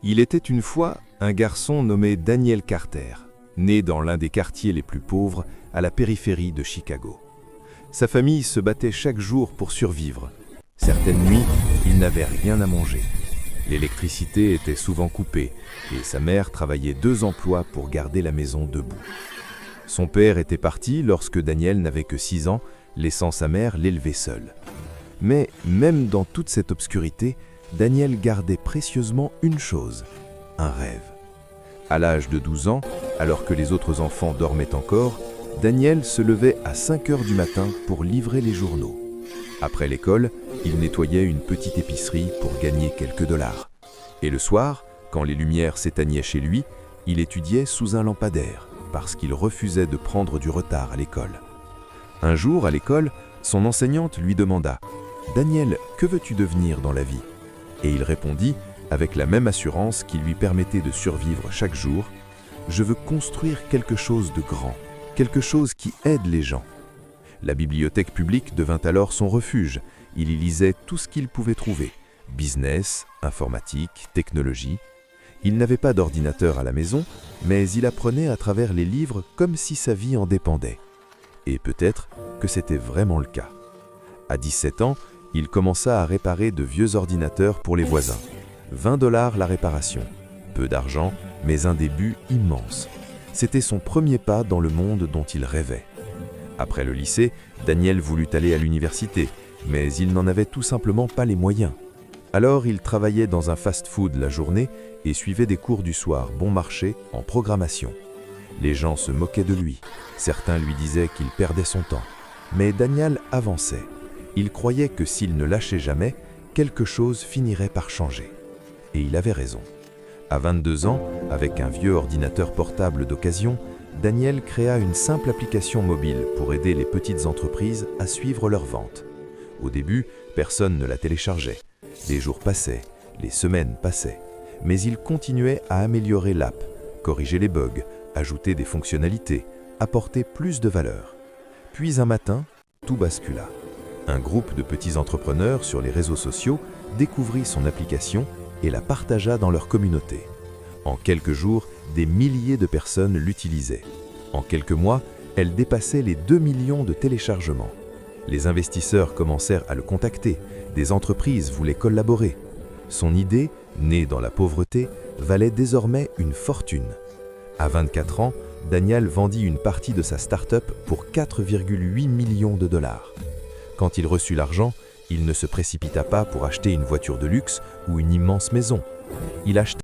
Il était une fois un garçon nommé Daniel Carter, né dans l'un des quartiers les plus pauvres à la périphérie de Chicago. Sa famille se battait chaque jour pour survivre. Certaines nuits, il n'avait rien à manger. L'électricité était souvent coupée et sa mère travaillait 2 emplois pour garder la maison debout. Son père était parti lorsque Daniel n'avait que 6 ans, laissant sa mère l'élever seule. Mais même dans toute cette obscurité, Daniel gardait précieusement une chose, un rêve. À l'âge de 12 ans, alors que les autres enfants dormaient encore, Daniel se levait à 5 heures du matin pour livrer les journaux. Après l'école, il nettoyait une petite épicerie pour gagner quelques dollars. Et le soir, quand les lumières s'éteignaient chez lui, il étudiait sous un lampadaire, parce qu'il refusait de prendre du retard à l'école. Un jour, à l'école, son enseignante lui demanda « Daniel, que veux-tu devenir dans la vie ?» Et il répondit, avec la même assurance qui lui permettait de survivre chaque jour, « Je veux construire quelque chose de grand, quelque chose qui aide les gens. » La bibliothèque publique devint alors son refuge. Il y lisait tout ce qu'il pouvait trouver, business, informatique, technologie. Il n'avait pas d'ordinateur à la maison, mais il apprenait à travers les livres comme si sa vie en dépendait. Et peut-être que c'était vraiment le cas. À 17 ans, il commença à réparer de vieux ordinateurs pour les voisins. 20 $ la réparation. Peu d'argent, mais un début immense. C'était son premier pas dans le monde dont il rêvait. Après le lycée, Daniel voulut aller à l'université, mais il n'en avait tout simplement pas les moyens. Alors il travaillait dans un fast-food la journée et suivait des cours du soir bon marché en programmation. Les gens se moquaient de lui. Certains lui disaient qu'il perdait son temps. Mais Daniel avançait. Il croyait que s'il ne lâchait jamais, quelque chose finirait par changer. Et il avait raison. À 22 ans, avec un vieux ordinateur portable d'occasion, Daniel créa une simple application mobile pour aider les petites entreprises à suivre leurs ventes. Au début, personne ne la téléchargeait. Les jours passaient, les semaines passaient, mais il continuait à améliorer l'app, corriger les bugs, ajouter des fonctionnalités, apporter plus de valeur. Puis un matin, tout bascula. Un groupe de petits entrepreneurs sur les réseaux sociaux découvrit son application et la partagea dans leur communauté. En quelques jours, des milliers de personnes l'utilisaient. En quelques mois, elle dépassait les 2 millions de téléchargements. Les investisseurs commencèrent à le contacter, des entreprises voulaient collaborer. Son idée, née dans la pauvreté, valait désormais une fortune. À 24 ans, Daniel vendit une partie de sa start-up pour 4,8 millions de $. Quand il reçut l'argent, il ne se précipita pas pour acheter une voiture de luxe ou une immense maison. Il acheta